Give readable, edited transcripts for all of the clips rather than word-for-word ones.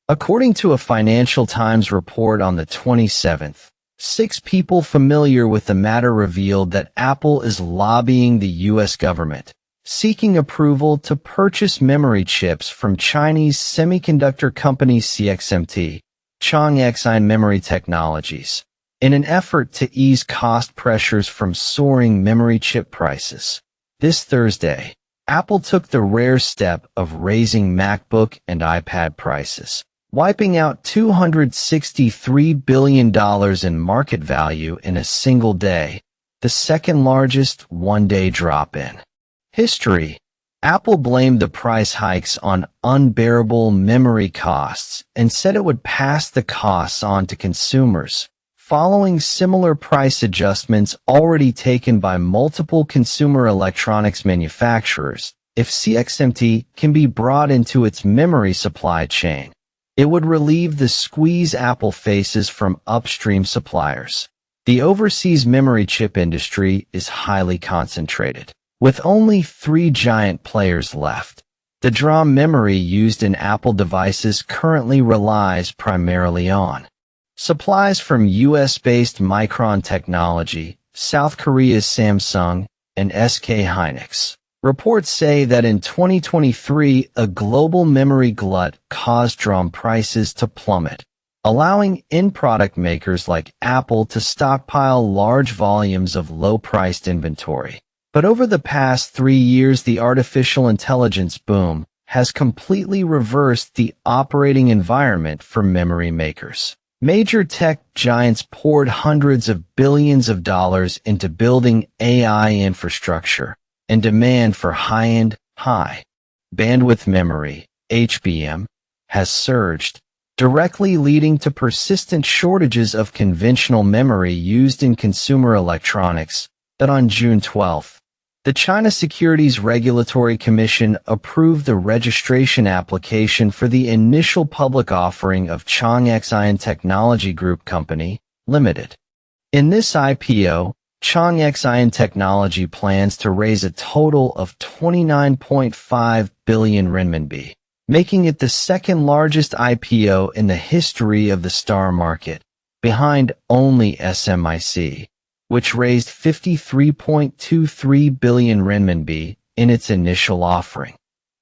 According to a Financial Times report on the 27th, 6 people familiar with the matter revealed that Apple is lobbying the U.S. government, seeking approval to purchase memory chips from Chinese semiconductor company CXMT, Changxin Memory Technologies, in an effort to ease cost pressures from soaring memory chip prices. This Thursday, Apple took the rare step of raising MacBook and iPad prices, wiping out $263 billion in market value in a single day, the second largest one-day drop in history. Apple blamed the price hikes on unbearable memory costs and said it would pass the costs on to consumers, following similar price adjustments already taken by multiple consumer electronics manufacturers. If CXMT can be brought into its memory supply chain, it would relieve the squeeze Apple faces from upstream suppliers. The overseas memory chip industry is highly concentrated, with only 3 giant players left. The DRAM memory used in Apple devices currently relies primarily on supplies from US-based Micron Technology, South Korea's Samsung, and SK Hynix. Reports say that in 2023, a global memory glut caused DRAM prices to plummet, allowing end-product makers like Apple to stockpile large volumes of low-priced inventory. But over the past 3 years, the artificial intelligence boom has completely reversed the operating environment for memory makers. Major tech giants poured hundreds of billions of dollars into building AI infrastructure, and demand for high-end, high-bandwidth memory, HBM, has surged, directly leading to persistent shortages of conventional memory used in consumer electronics. That on June 12, the China Securities Regulatory Commission approved the registration application for the initial public offering of Changxin Technology Group Company, Limited. In this IPO, Changxin Technology plans to raise a total of 29.5 billion renminbi, making it the second largest IPO in the history of the STAR market, behind only SMIC, which raised 53.23 billion renminbi in its initial offering.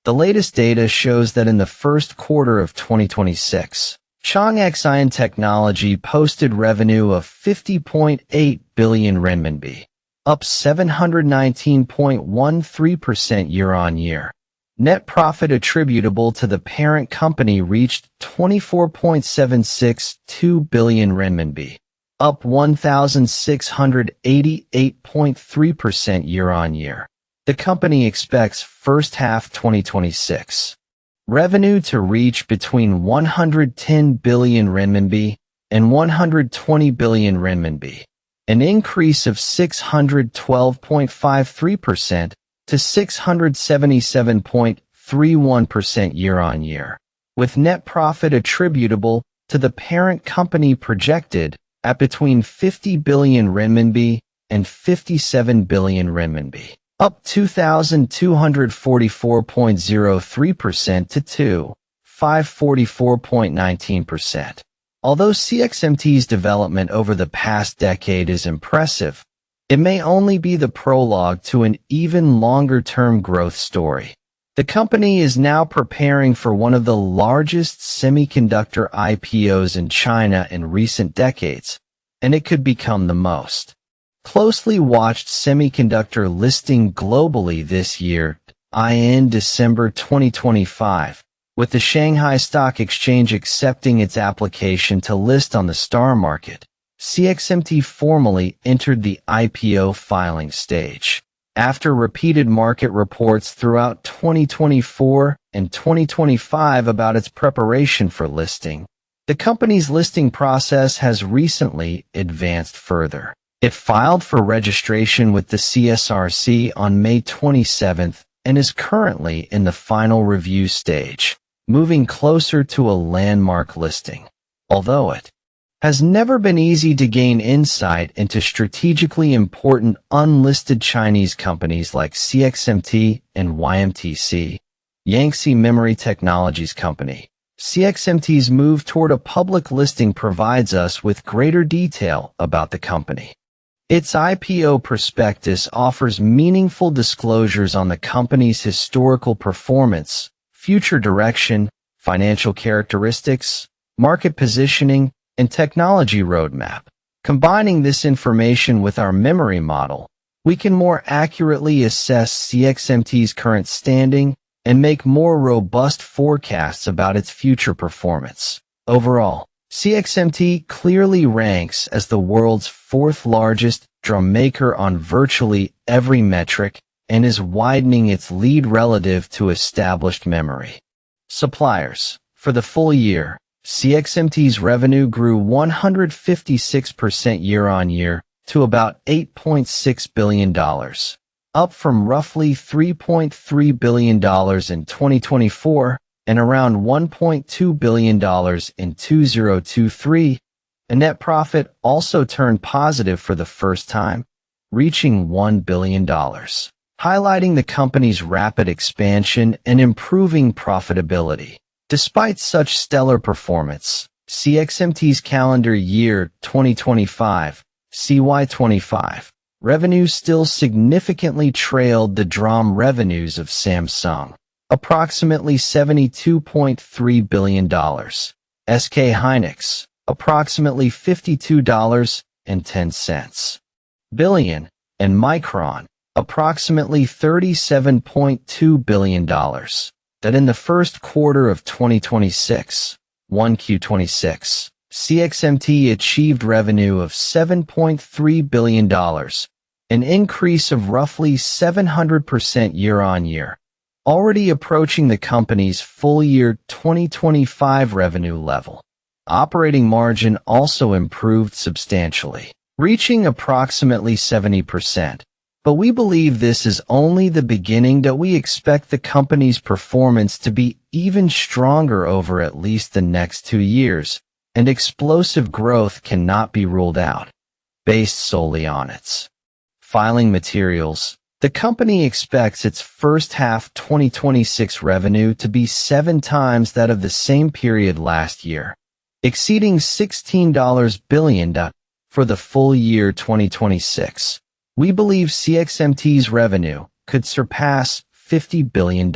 The latest data shows that in the first quarter of 2026, Changxin Technology posted revenue of 50.8 billion renminbi, up 719.13% year-on-year. Net profit attributable to the parent company reached 24.762 billion renminbi, up 1,688.3% year-on-year. The company expects first half 2026 revenue to reach between 110 billion renminbi and 120 billion renminbi, an increase of 612.53% to 677.31% year-on-year, with net profit attributable to the parent company projected at between 50 billion renminbi and 57 billion renminbi, up 2,244.03% to 544.19%. Although CXMT's development over the past decade is impressive, it may only be the prologue to an even longer-term growth story. The company is now preparing for one of the largest semiconductor IPOs in China in recent decades, and it could become the most closely watched semiconductor listing globally this year, in December 2025, with the Shanghai Stock Exchange accepting its application to list on the STAR market. CXMT formally entered the IPO filing stage. After repeated market reports throughout 2024 and 2025 about its preparation for listing, the company's listing process has recently advanced further. It filed for registration with the CSRC on May 27 and is currently in the final review stage, moving closer to a landmark listing. Although it has never been easy to gain insight into strategically important unlisted Chinese companies like CXMT and YMTC, Yangtze Memory Technologies Company, CXMT's move toward a public listing provides us with greater detail about the company. Its IPO prospectus offers meaningful disclosures on the company's historical performance, future direction, financial characteristics, market positioning, and technology roadmap. Combining this information with our memory model, we can more accurately assess CXMT's current standing and make more robust forecasts about its future performance. Overall, CXMT clearly ranks as the world's fourth largest DRAM maker on virtually every metric and is widening its lead relative to established memory suppliers. For the full year, CXMT's revenue grew 156% year-on-year to about $8.6 billion, up from roughly $3.3 billion in 2024 and around $1.2 billion in 2023. A net profit also turned positive for the first time, reaching $1 billion, highlighting the company's rapid expansion and improving profitability. Despite such stellar performance, CXMT's calendar year 2025, CY25, revenue still significantly trailed the DRAM revenues of Samsung, approximately $72.3 billion, SK hynix, approximately $52.10 billion, and Micron, approximately $37.2 billion. That in the first quarter of 2026, 1Q26, CXMT achieved revenue of $7.3 billion, an increase of roughly 700% year-on-year, already approaching the company's full-year 2025 revenue level. Operating margin also improved substantially, reaching approximately 70%. But we believe this is only the beginning, that we expect the company's performance to be even stronger over at least the next 2 years, and explosive growth cannot be ruled out. Based solely on its filing materials, the company expects its first half 2026 revenue to be 7 times that of the same period last year, exceeding $16 billion for the full year 2026. We believe CXMT's revenue could surpass $50 billion.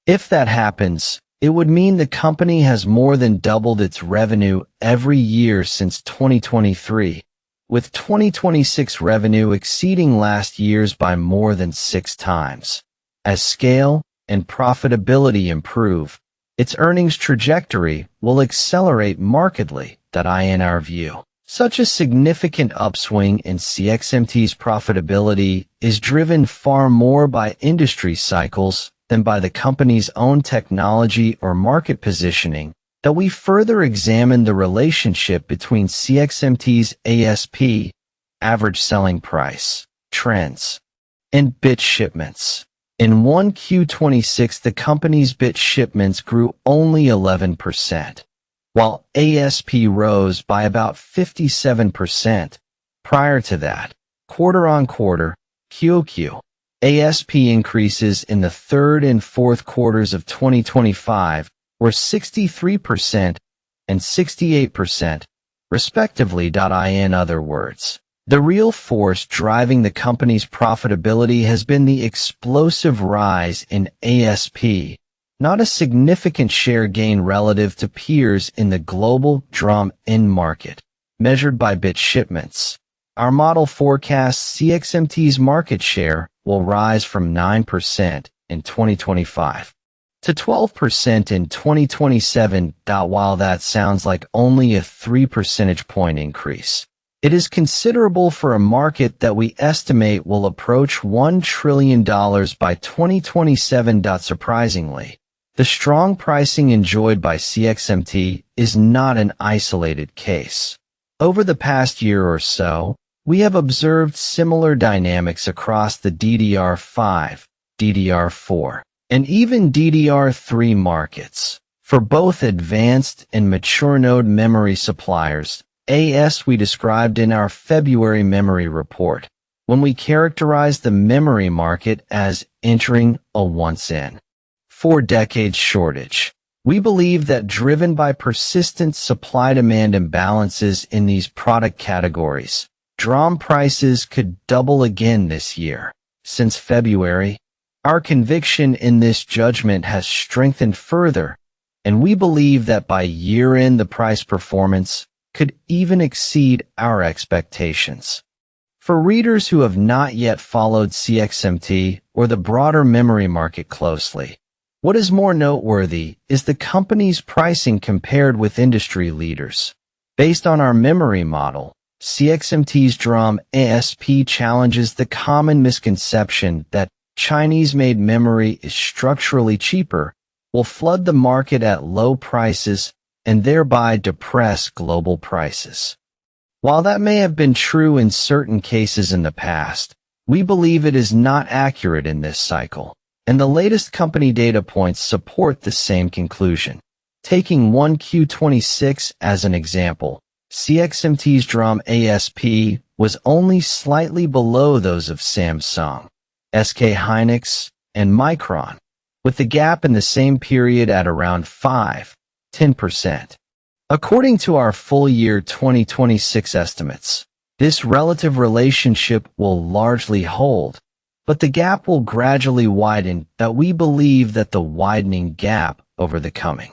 If that happens, it would mean the company has more than doubled its revenue every year since 2023, with 2026 revenue exceeding last year's by more than 6 times. As scale and profitability improve, its earnings trajectory will accelerate markedly. In our view, such a significant upswing in CXMT's profitability is driven far more by industry cycles than by the company's own technology or market positioning. That we further examine the relationship between CXMT's ASP, average selling price, trends, and bit shipments. In 1Q26, the company's bit shipments grew only 11%. While ASP rose by about 57%. Prior to that, quarter-on-quarter, QoQ, ASP increases in the third and fourth quarters of 2025 were 63% and 68%, respectively. In other words, the real force driving the company's profitability has been the explosive rise in ASP, not a significant share gain relative to peers in the global DRAM end market, measured by bit shipments. Our model forecasts CXMT's market share will rise from 9% in 2025 to 12% in 2027. While that sounds like only a 3 percentage point increase, it is considerable for a market that we estimate will approach $1 trillion by 2027. Surprisingly, the strong pricing enjoyed by CXMT is not an isolated case. Over the past year or so, we have observed similar dynamics across the DDR5, DDR4, and even DDR3 markets. For both advanced and mature node memory suppliers, as we described in our February memory report, when we characterized the memory market as entering a once-in 4 decades shortage. We believe that driven by persistent supply-demand imbalances in these product categories, DRAM prices could double again this year. Since February, our conviction in this judgment has strengthened further, and we believe that by year-end the price performance could even exceed our expectations. For readers who have not yet followed CXMT or the broader memory market closely, what is more noteworthy is the company's pricing compared with industry leaders. Based on our memory model, CXMT's DRAM ASP challenges the common misconception that Chinese-made memory is structurally cheaper, will flood the market at low prices, and thereby depress global prices. While that may have been true in certain cases in the past, we believe it is not accurate in this cycle, and the latest company data points support the same conclusion. Taking 1Q26 as an example, CXMT's DRAM ASP was only slightly below those of Samsung, SK Hynix, and Micron, with the gap in the same period at around 5–10%. According to our full year 2026 estimates, this relative relationship will largely hold, but the gap will gradually widen. That we believe that the widening gap over the coming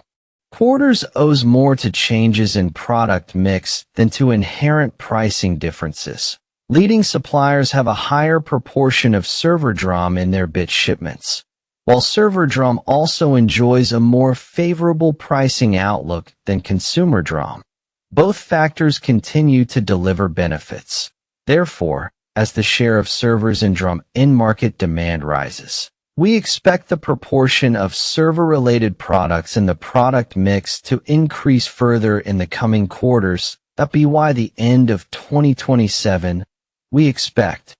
quarters owes more to changes in product mix than to inherent pricing differences. Leading suppliers have a higher proportion of server DRAM in their bit shipments, while server DRAM also enjoys a more favorable pricing outlook than consumer DRAM. Both factors continue to deliver benefits. Therefore, as the share of servers in DRAM in-market demand rises, we expect the proportion of server-related products in the product mix to increase further in the coming quarters. That by the end of 2027, we expect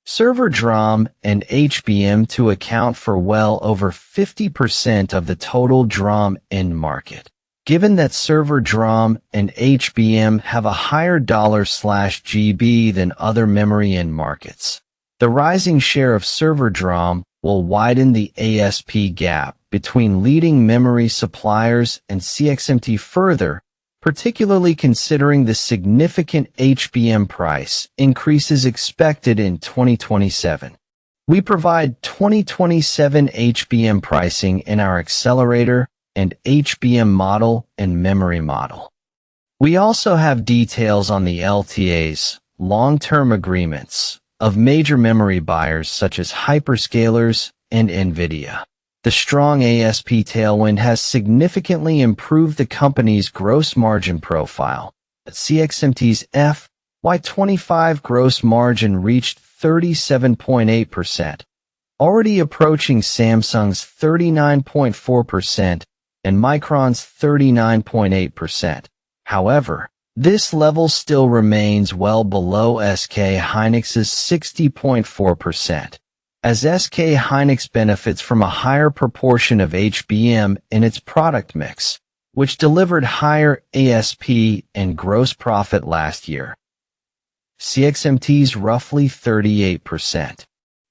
server DRAM and HBM to account for well over 50% of the total DRAM end market. Given that server DRAM and HBM have a higher $/GB than other memory end markets, the rising share of server DRAM will widen the ASP gap between leading memory suppliers and CXMT further, particularly considering the significant HBM price increases expected in 2027. We provide 2027 HBM pricing in our accelerator and HBM model and memory model. We also have details on the LTAs, long-term agreements, of major memory buyers such as hyperscalers and NVIDIA. The strong ASP tailwind has significantly improved the company's gross margin profile. CXMT's FY25 gross margin reached 37.8%, already approaching Samsung's 39.4% and Micron's 39.8%. However, this level still remains well below SK Hynix's 60.4%, as SK Hynix benefits from a higher proportion of HBM in its product mix, which delivered higher ASP and gross profit last year. CXMT's roughly 38%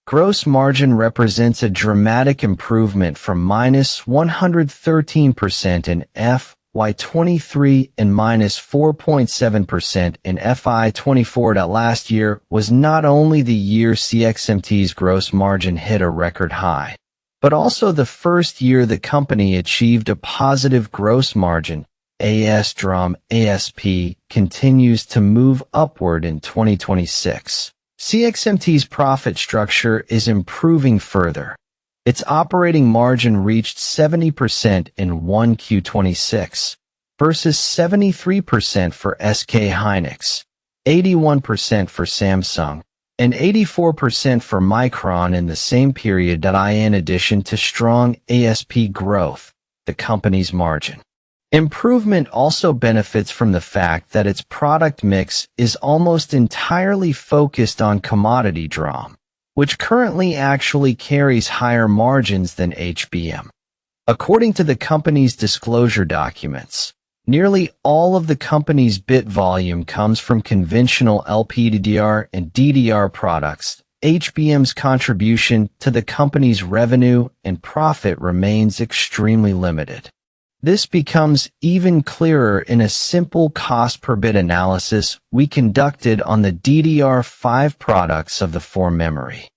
gross margin represents a dramatic improvement from -113% in FY23 and -4.7% in FY24. That last year was not only the year CXMT's gross margin hit a record high, but also the first year the company achieved a positive gross margin. DRAM ASP continues to move upward in 2026. CXMT's profit structure is improving further. Its operating margin reached 70% in 1Q26 versus 73% for SK Hynix, 81% for Samsung, and 84% for Micron in the same period. In addition to strong ASP growth, the company's margin improvement also benefits from the fact that its product mix is almost entirely focused on commodity DRAM, which currently actually carries higher margins than HBM. According to the company's disclosure documents, nearly all of the company's bit volume comes from conventional LPDDR and DDR products. HBM's contribution to the company's revenue and profit remains extremely limited. This becomes even clearer in a simple cost per bit analysis we conducted on the DDR5 products of the 4 memory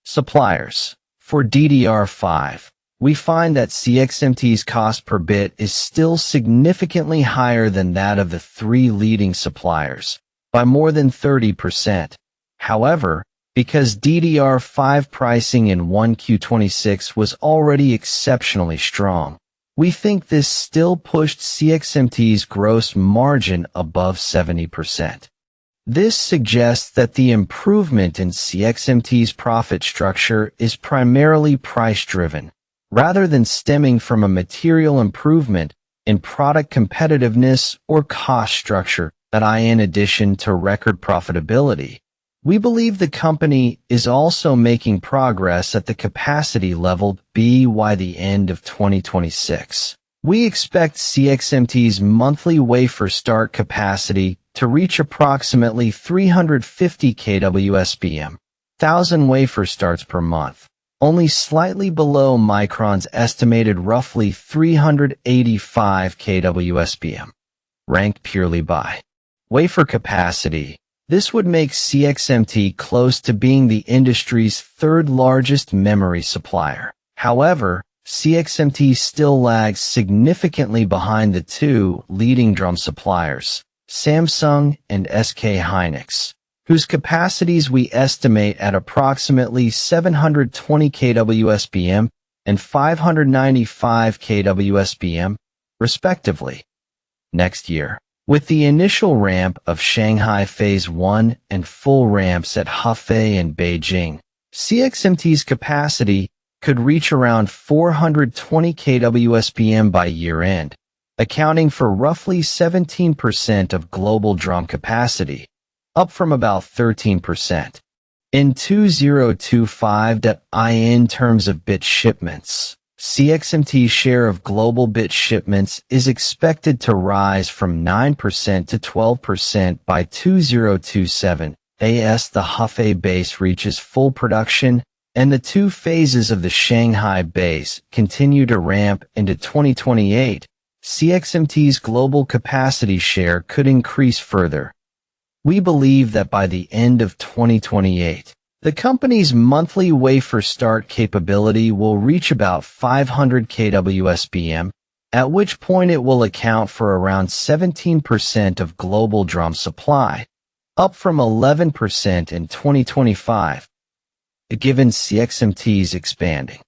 suppliers. For DDR5, we find that CXMT's cost per bit is still significantly higher than that of the 3 leading suppliers, by more than 30%. However, because DDR5 pricing in 1Q26 was already exceptionally strong, we think this still pushed CXMT's gross margin above 70%. This suggests that the improvement in CXMT's profit structure is primarily price-driven, rather than stemming from a material improvement in product competitiveness or cost structure in addition to record profitability. We believe the company is also making progress at the capacity level by the end of 2026. We expect CXMT's monthly wafer start capacity to reach approximately 350 kWspm, 1,000 wafer starts per month, only slightly below Micron's estimated roughly 385 kWspm, ranked purely by wafer capacity. This would make CXMT close to being the industry's 3rd largest memory supplier. However, CXMT still lags significantly behind the 2 leading DRAM suppliers, Samsung and SK hynix, whose capacities we estimate at approximately 720 kWspm and 595 kWspm, respectively. Next year, with the initial ramp of Shanghai Phase 1 and full ramps at Hefei and Beijing, CXMT's capacity could reach around 420 kWspm by year-end, accounting for roughly 17% of global DRAM capacity, up from about 13% in 2025. In terms of bit shipments, CXMT's share of global bit shipments is expected to rise from 9% to 12% by 2027 as the Hefei base reaches full production and the 2 phases of the Shanghai base continue to ramp into 2028. CXMT's global capacity share could increase further. We believe that by the end of 2028, the company's monthly wafer start capability will reach about 500 kWspm, at which point it will account for around 17% of global DRAM supply, up from 11% in 2025. Given CXMT's expanding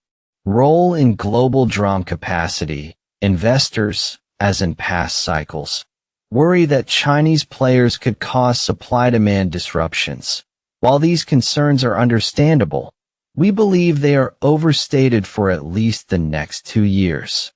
role in global DRAM capacity, investors, as in past cycles, worry that Chinese players could cause supply-demand disruptions. While these concerns are understandable, we believe they are overstated for at least the next 2 years.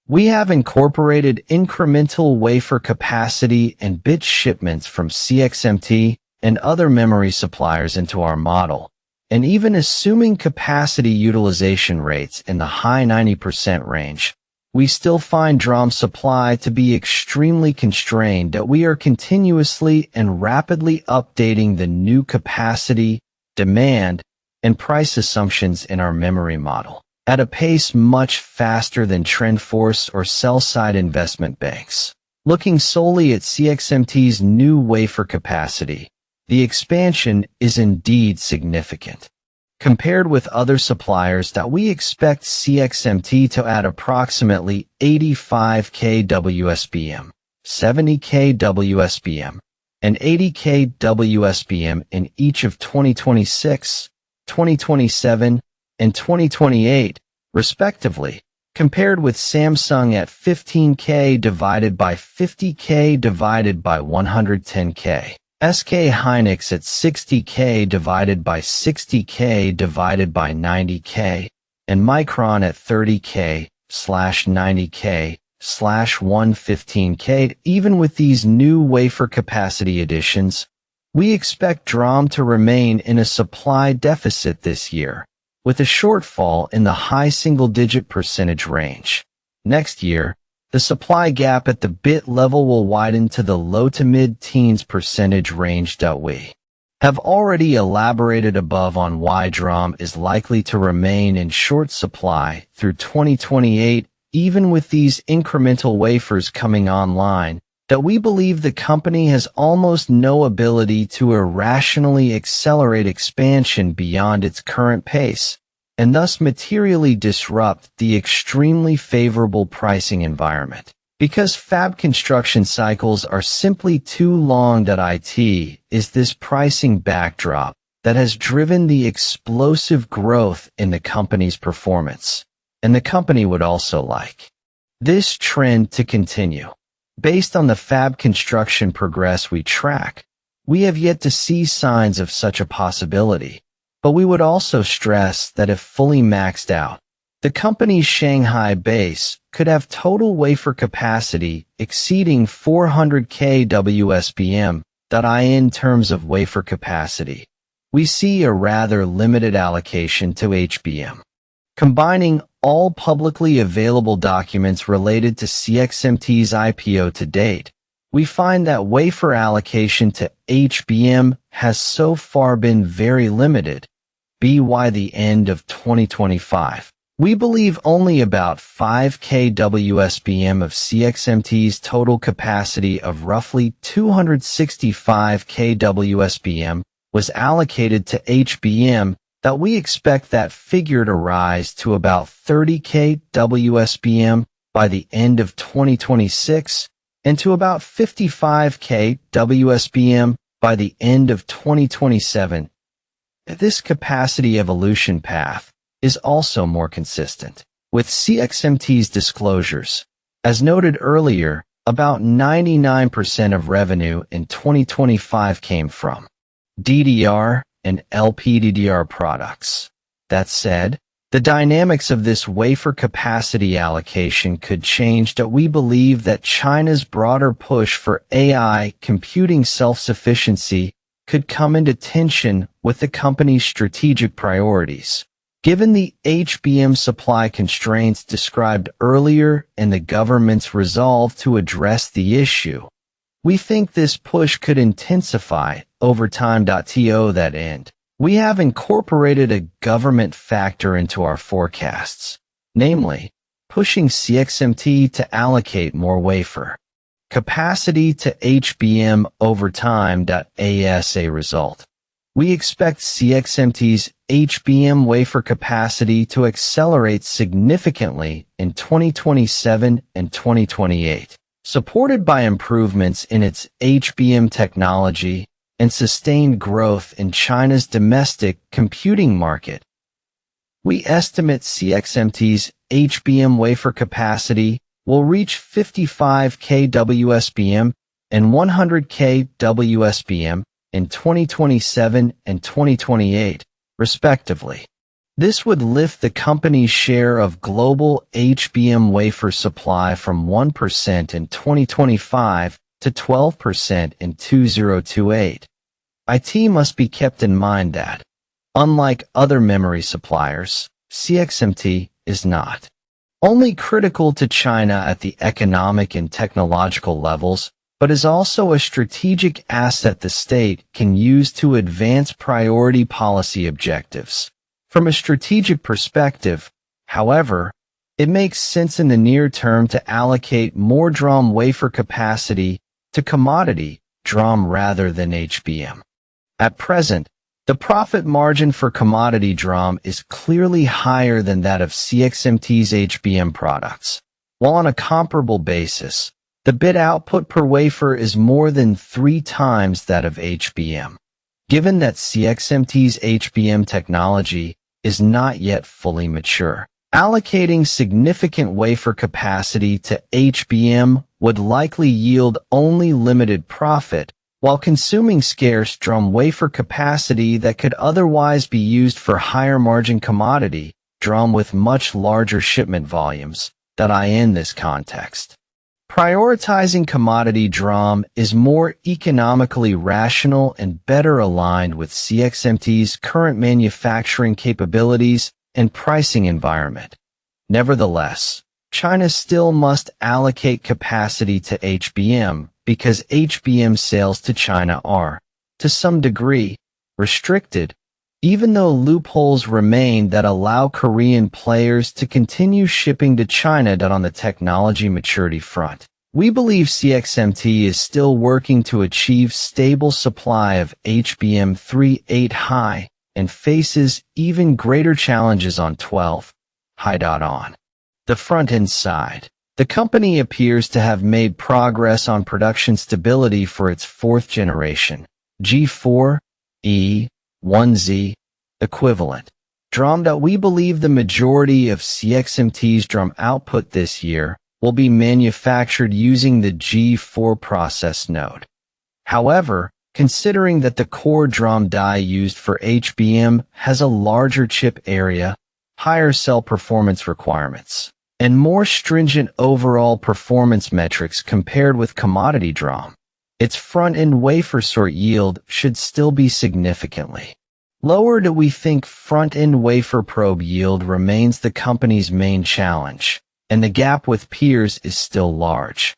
We have incorporated incremental wafer capacity and bit shipments from CXMT and other memory suppliers into our model, and even assuming capacity utilization rates in the high 90% range, we still find DRAM supply to be extremely constrained. We are continuously and rapidly updating the new capacity, demand, and price assumptions in our memory model at a pace much faster than TrendForce or sell-side investment banks. Looking solely at CXMT's new wafer capacity, the expansion is indeed significant. Compared with other suppliers, that we expect CXMT to add approximately 85 kWspm, 70 kWspm, and 80 kWspm in each of 2026, 2027, and 2028, respectively, compared with Samsung at 15K divided by 50K divided by 110K. SK hynix at 60K divided by 60K divided by 90K, and Micron at 30K/90K/115K. Even with these new wafer capacity additions, we expect DRAM to remain in a supply deficit this year, with a shortfall in the high single-digit percentage range. Next year, the supply gap at the bit level will widen to the low to mid-teens percentage range. We have already elaborated above on why DRAM is likely to remain in short supply through 2028 even with these incremental wafers coming online, that we believe the company has almost no ability to irrationally accelerate expansion beyond its current pace, and thus materially disrupt the extremely favorable pricing environment. Because fab construction cycles are simply too long. It is this pricing backdrop that has driven the explosive growth in the company's performance, and the company would also like this trend to continue. Based on the fab construction progress we track, we have yet to see signs of such a possibility, but we would also stress that if fully maxed out, the company's Shanghai base could have total wafer capacity exceeding 400K wspm. In terms of wafer capacity, we see a rather limited allocation to HBM. Combining all publicly available documents related to CXMT's IPO to date, we find that wafer allocation to HBM has so far been very limited. By the end of 2025, we believe only about 5K wspm of CXMT's total capacity of roughly 265K wspm was allocated to HBM, that we expect that figure to rise to about 30K wspm by the end of 2026 and to about 55K wspm by the end of 2027. This capacity evolution path is also more consistent with CXMT's disclosures. As noted earlier, about 99% of revenue in 2025 came from DDR and LPDDR products. That said, the dynamics of this wafer capacity allocation could change. We believe that China's broader push for AI computing self-sufficiency could come into tension with the company's strategic priorities. Given the HBM supply constraints described earlier and the government's resolve to address the issue, we think this push could intensify over time. To that end, we have incorporated a government factor into our forecasts, namely, pushing CXMT to allocate more wafer capacity to HBM over time. As a result, we expect CXMT's HBM wafer capacity to accelerate significantly in 2027 and 2028, supported by improvements in its HBM technology and sustained growth in China's domestic computing market. We estimate CXMT's HBM wafer capacity will reach 55K wspm and 100K wspm in 2027 and 2028, respectively. This would lift the company's share of global HBM wafer supply from 1% in 2025 to 12% in 2028. It must be kept in mind that, unlike other memory suppliers, CXMT is not only critical to China at the economic and technological levels, but is also a strategic asset the state can use to advance priority policy objectives. From a strategic perspective, however, it makes sense in the near term to allocate more DRAM wafer capacity to commodity DRAM rather than HBM. At present, the profit margin for commodity DRAM is clearly higher than that of CXMT's HBM products, while on a comparable basis, the bit output per wafer is more than 3 times that of HBM. Given that CXMT's HBM technology is not yet fully mature, allocating significant wafer capacity to HBM would likely yield only limited profit, while consuming scarce DRAM wafer capacity that could otherwise be used for higher margin commodity DRAM with much larger shipment volumes. In this context, prioritizing commodity DRAM is more economically rational and better aligned with CXMT's current manufacturing capabilities and pricing environment. Nevertheless, China still must allocate capacity to HBM because HBM sales to China are, to some degree, restricted, even though loopholes remain that allow Korean players to continue shipping to China. On the technology maturity front, we believe CXMT is still working to achieve stable supply of HBM3 high and faces even greater challenges on 12 high. On the front-end side, the company appears to have made progress on production stability for its fourth generation G4E1Z equivalent DRAM. We believe the majority of CXMT's DRAM output this year will be manufactured using the G4 process node. However, considering that the core DRAM die used for HBM has a larger chip area, higher cell performance requirements, and more stringent overall performance metrics compared with commodity DRAM, its front-end wafer sort yield should still be significantly lower. We think front-end wafer probe yield remains the company's main challenge, and the gap with peers is still large.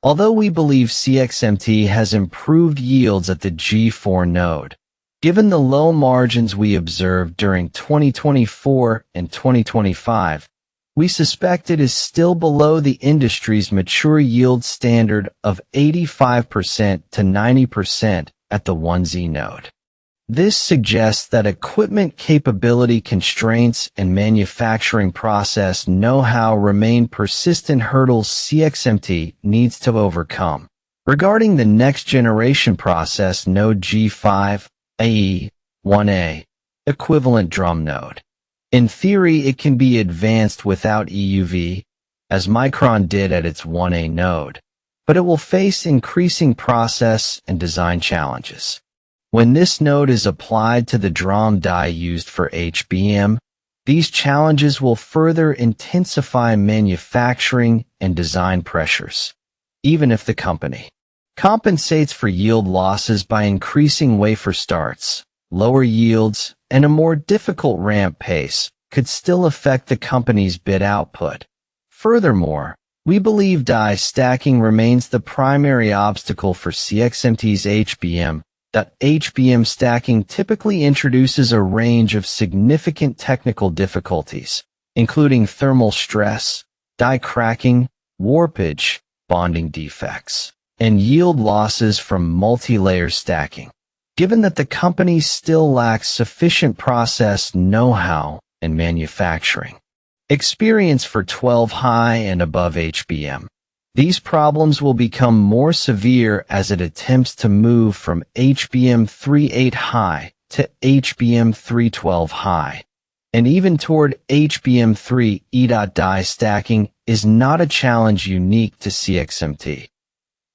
Although we believe CXMT has improved yields at the G4 node, given the low margins we observed during 2024 and 2025, we suspect it is still below the industry's mature yield standard of 85% to 90% at the 1Z node. This suggests that equipment capability constraints and manufacturing process know-how remain persistent hurdles CXMT needs to overcome. Regarding the next generation process node G5, i.e., 1A, equivalent DRAM node. In theory, it can be advanced without EUV, as Micron did at its 1A node, but it will face increasing process and design challenges. When this node is applied to the DRAM die used for HBM, these challenges will further intensify manufacturing and design pressures, even if the company compensates for yield losses by increasing wafer starts. Lower yields and a more difficult ramp pace could still affect the company's bit output. Furthermore, we believe die stacking remains the primary obstacle for CXMT's HBM. HBM stacking typically introduces a range of significant technical difficulties, including thermal stress, die cracking, warpage, bonding defects, and yield losses from multi-layer stacking. Given that the company still lacks sufficient process know-how and manufacturing experience for 12 high and above HBM, these problems will become more severe as it attempts to move from HBM3 high to HBM3 high, and even toward HBM3 Die stacking is not a challenge unique to CXMT.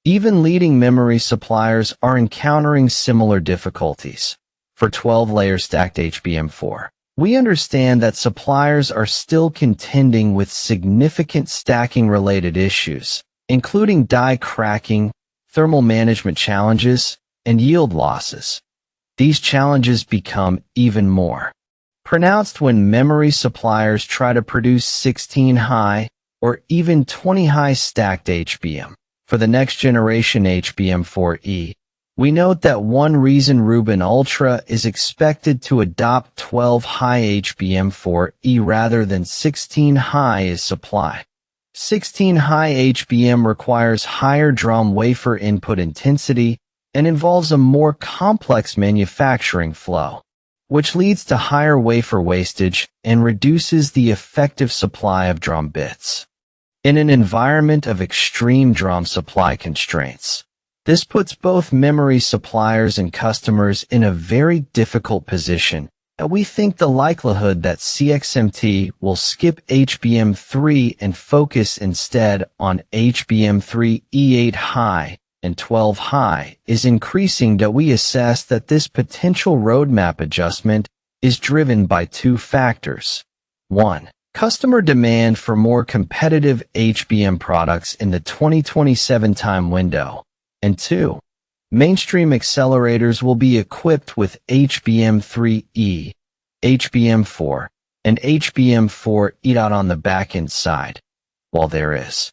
Even leading memory suppliers are encountering similar difficulties. For 12-layer stacked HBM4, we understand that suppliers are still contending with significant stacking-related issues, including die cracking, thermal management challenges, and yield losses. These challenges become even more pronounced when memory suppliers try to produce 16 high or even 20 high stacked HBM. For the next generation HBM4E, we note that one reason Rubin Ultra is expected to adopt 12 high HBM4E rather than 16 high is supply. 16 high HBM requires higher DRAM wafer input intensity and involves a more complex manufacturing flow, which leads to higher wafer wastage and reduces the effective supply of DRAM bits. In an environment of extreme DRAM supply constraints, this puts both memory suppliers and customers in a very difficult position, and we think the likelihood that CXMT will skip HBM3 and focus instead on HBM3 high and 12 high is increasing. We assess that this potential roadmap adjustment is driven by two factors. 1. Customer demand for more competitive HBM products in the 2027 time window. And 2. Mainstream accelerators will be equipped with HBM3E, HBM4, and HBM4E on the back-end side. While there is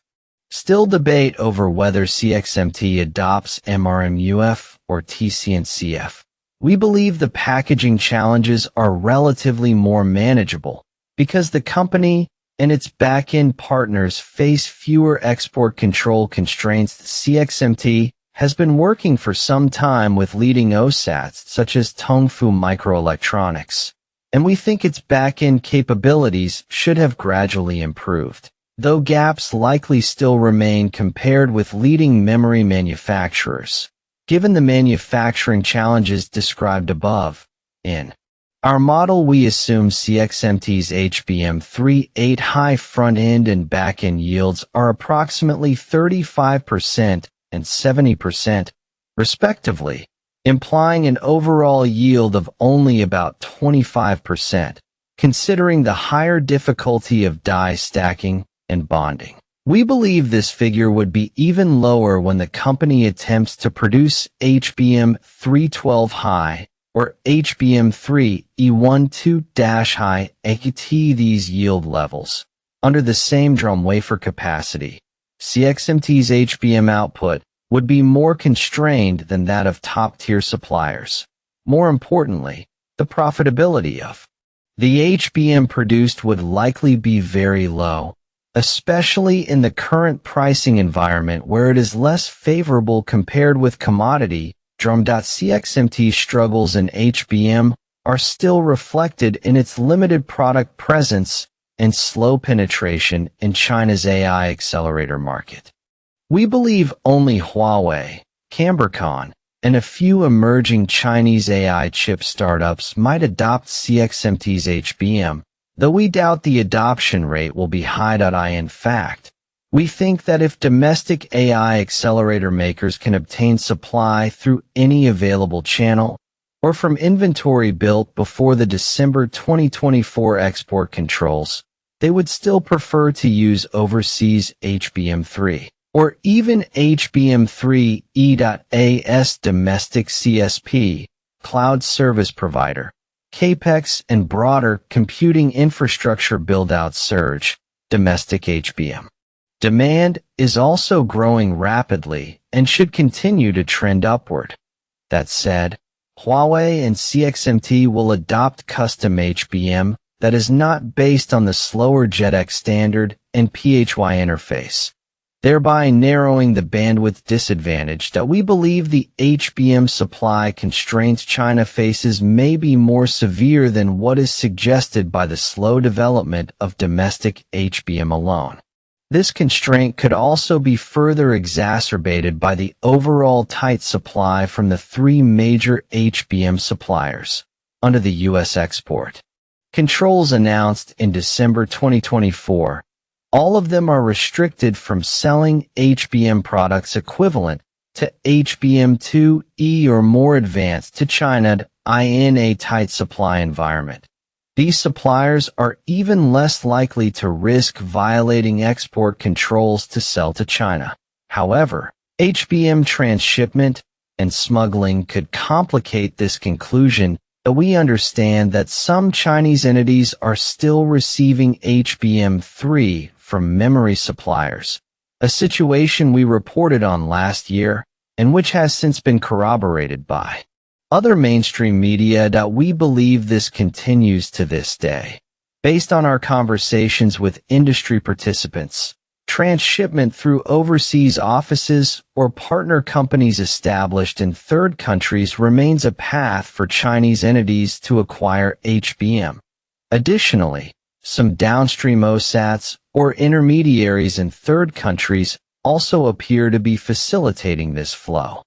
still debate over whether CXMT adopts MRMUF or TCNCF, We believe the packaging challenges are relatively more manageable because the company and its back-end partners face fewer export control constraints. CXMT has been working for some time with leading OSATs such as Tongfu Microelectronics, and we think its back-end capabilities should have gradually improved, though gaps likely still remain compared with leading memory manufacturers. Given the manufacturing challenges described above, in our model we assume CXMT's HBM3 high front-end and back-end yields are approximately 35% and 70%, respectively, implying an overall yield of only about 25%, considering the higher difficulty of die stacking and bonding. We believe this figure would be even lower when the company attempts to produce HBM312 high or HBM3E12 high at these yield levels. Under the same drum wafer capacity, CXMT's HBM output would be more constrained than that of top-tier suppliers. More importantly, the profitability of the HBM produced would likely be very low, especially in the current pricing environment where it is less favorable compared with commodity DRAM. CXMT's struggles in HBM are still reflected in its limited product presence and slow penetration in China's AI accelerator market. We believe only Huawei, Cambricon, and a few emerging Chinese AI chip startups might adopt CXMT's HBM, though we doubt the adoption rate will be high. In fact, we think that if domestic AI accelerator makers can obtain supply through any available channel or from inventory built before the December 2024 export controls, they would still prefer to use overseas HBM3 or even HBM3E.AS domestic CSP, cloud service provider, CAPEX and broader computing infrastructure build-out surge, domestic HBM. Demand is also growing rapidly and should continue to trend upward. That said, Huawei and CXMT will adopt custom HBM that is not based on the slower JEDEC standard and PHY interface, thereby narrowing the bandwidth disadvantage that we believe the HBM supply constraints China faces may be more severe than what is suggested by the slow development of domestic HBM alone. This constraint could also be further exacerbated by the overall tight supply from the three major HBM suppliers under the U.S. export controls announced in December 2024. All of them are restricted from selling HBM products equivalent to HBM2E or more advanced to China in a tight supply environment. These suppliers are even less likely to risk violating export controls to sell to China. However, HBM transshipment and smuggling could complicate this conclusion, though we understand that some Chinese entities are still receiving HBM3 from memory suppliers, a situation we reported on last year and which has since been corroborated by other mainstream media. We believe this continues to this day. Based on our conversations with industry participants, transshipment through overseas offices or partner companies established in third countries remains a path for Chinese entities to acquire HBM. Additionally, some downstream OSATs or intermediaries in third countries also appear to be facilitating this flow.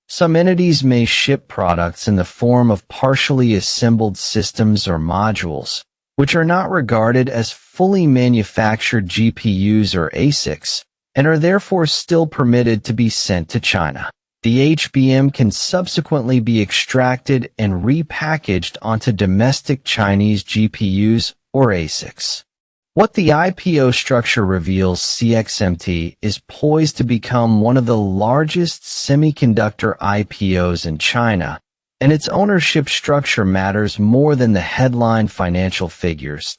Some entities may ship products in the form of partially assembled systems or modules, which are not regarded as fully manufactured GPUs or ASICs, and are therefore still permitted to be sent to China. The HBM can subsequently be extracted and repackaged onto domestic Chinese GPUs or ASICs. What the IPO structure reveals, CXMT is poised to become one of the largest semiconductor IPOs in China, and its ownership structure matters more than the headline financial figures.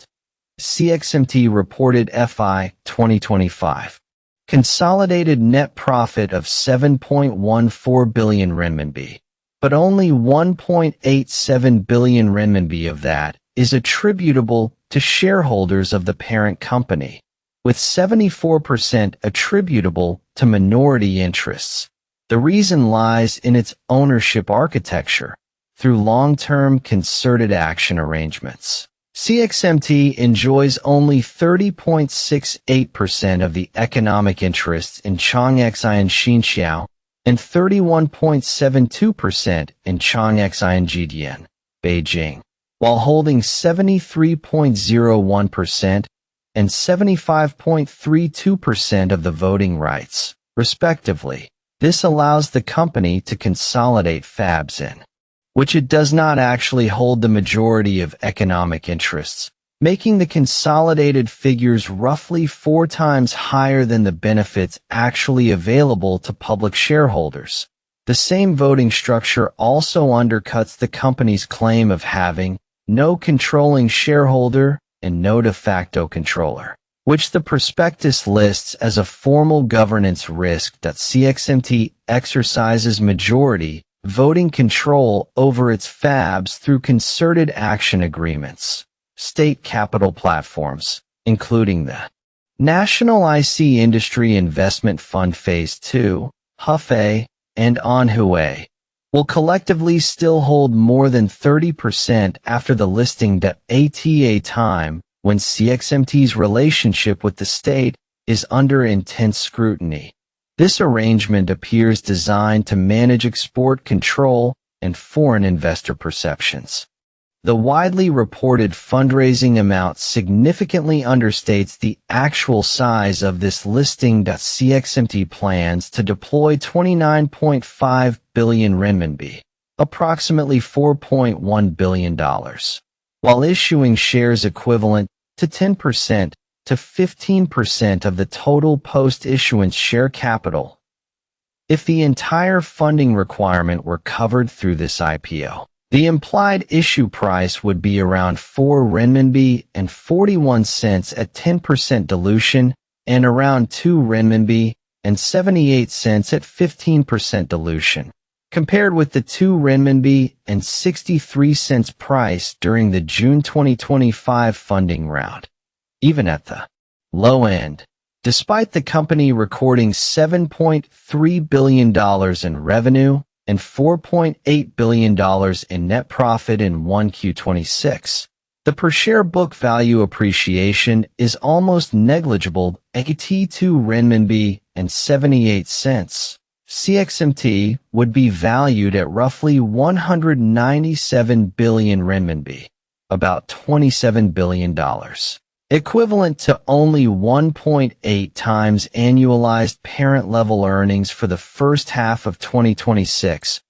CXMT reported FY 2025 consolidated net profit of 7.14 billion renminbi, but only 1.87 billion renminbi of that is attributable to shareholders of the parent company, with 74% attributable to minority interests. The reason lies in its ownership architecture through long-term concerted action arrangements. CXMT enjoys only 30.68% of the economic interests in Changxi and Xinxiao and 31.72% in Changxi and Jidian, Beijing, while holding 73.01% and 75.32% of the voting rights, respectively. This allows the company to consolidate fabs in which it does not actually hold the majority of economic interests, making the consolidated figures roughly 4 times higher than the benefits actually available to public shareholders. The same voting structure also undercuts the company's claim of having no controlling shareholder and no de facto controller, which the prospectus lists as a formal governance risk that CXMT exercises majority voting control over its fabs through concerted action agreements, state capital platforms, including the National IC Industry Investment Fund Phase 2, Huawei, and Huawei, will collectively still hold more than 30% after the listing at a time when CXMT's relationship with the state is under intense scrutiny. This arrangement appears designed to manage export control and foreign investor perceptions. The widely reported fundraising amount significantly understates the actual size of this listing. CXMT plans to deploy 29.5 billion renminbi, approximately $4.1 billion, while issuing shares equivalent to 10% to 15% of the total post-issuance share capital. If the entire funding requirement were covered through this IPO, the implied issue price would be around 4 renminbi and 41 cents at 10% dilution and around 2 renminbi and 78 cents at 15% dilution, compared with the 2 renminbi and 63 cents price during the June 2025 funding round. Even at the low end, despite the company recording $7.3 billion in revenue and $4.8 billion in net profit in 1Q26, the per-share book value appreciation is almost negligible at 2 renminbi and 78 cents. CXMT would be valued at roughly 197 billion renminbi, about $27 billion. Equivalent to only 1.8 times annualized parent-level earnings for the first half of 2026.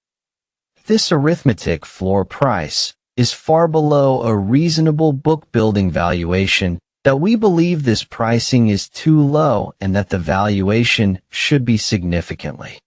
This arithmetic floor price is far below a reasonable book-building valuation that we believe this pricing is too low and that the valuation should be significantly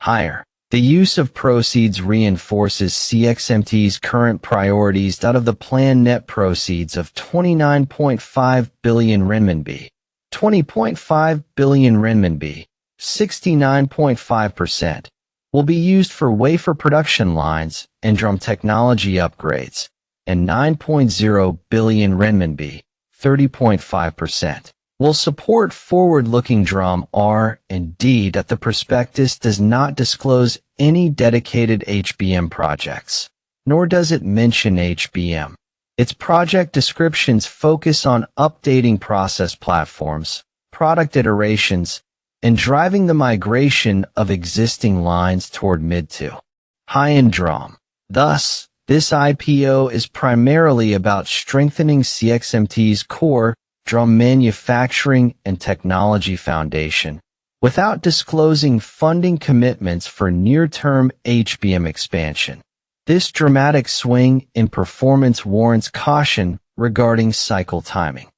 higher. The use of proceeds reinforces CXMT's current priorities out of the planned net proceeds of 29.5 billion renminbi, 20.5 billion renminbi, 69.5%, will be used for wafer production lines and DRAM technology upgrades, and 9.0 billion renminbi, 30.5%. will support forward-looking DRAM R&D that the prospectus does not disclose any dedicated HBM projects, nor does it mention HBM. Its project descriptions focus on updating process platforms, product iterations, and driving the migration of existing lines toward mid to high-end DRAM. Thus, this IPO is primarily about strengthening CXMT's core DRAM manufacturing and technology foundation, without disclosing funding commitments for near-term HBM expansion. This dramatic swing in performance warrants caution regarding cycle timing.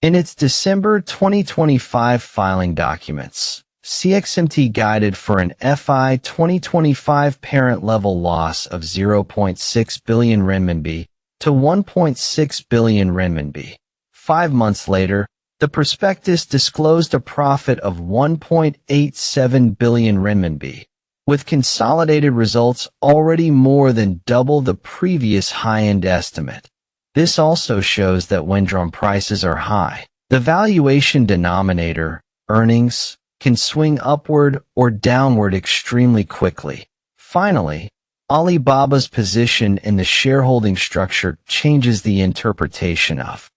In its December 2025 filing documents, CXMT guided for an FY 2025 parent-level loss of 0.6 billion renminbi to 1.6 billion renminbi. 5 months later, the prospectus disclosed a profit of 1.87 billion renminbi, with consolidated results already more than double the previous high-end estimate. This also shows that when DRAM prices are high, the valuation denominator, earnings, can swing upward or downward extremely quickly. Finally, Alibaba's position in the shareholding structure changes the interpretation of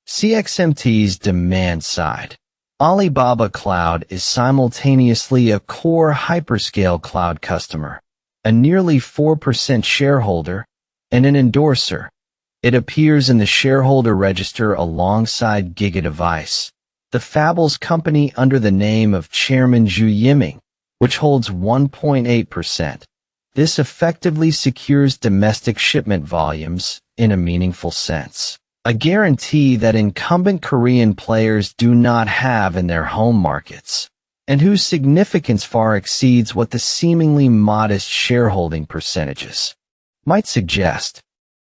CXMT's demand side. Alibaba Cloud is simultaneously a core hyperscale cloud customer, a nearly 4% shareholder, and an endorser. It appears in the shareholder register alongside GigaDevice, the fabless company under the name of Chairman Zhu Yiming, which holds 1.8%. This effectively secures domestic shipment volumes in a meaningful sense, a guarantee that incumbent Korean players do not have in their home markets, and whose significance far exceeds what the seemingly modest shareholding percentages might suggest.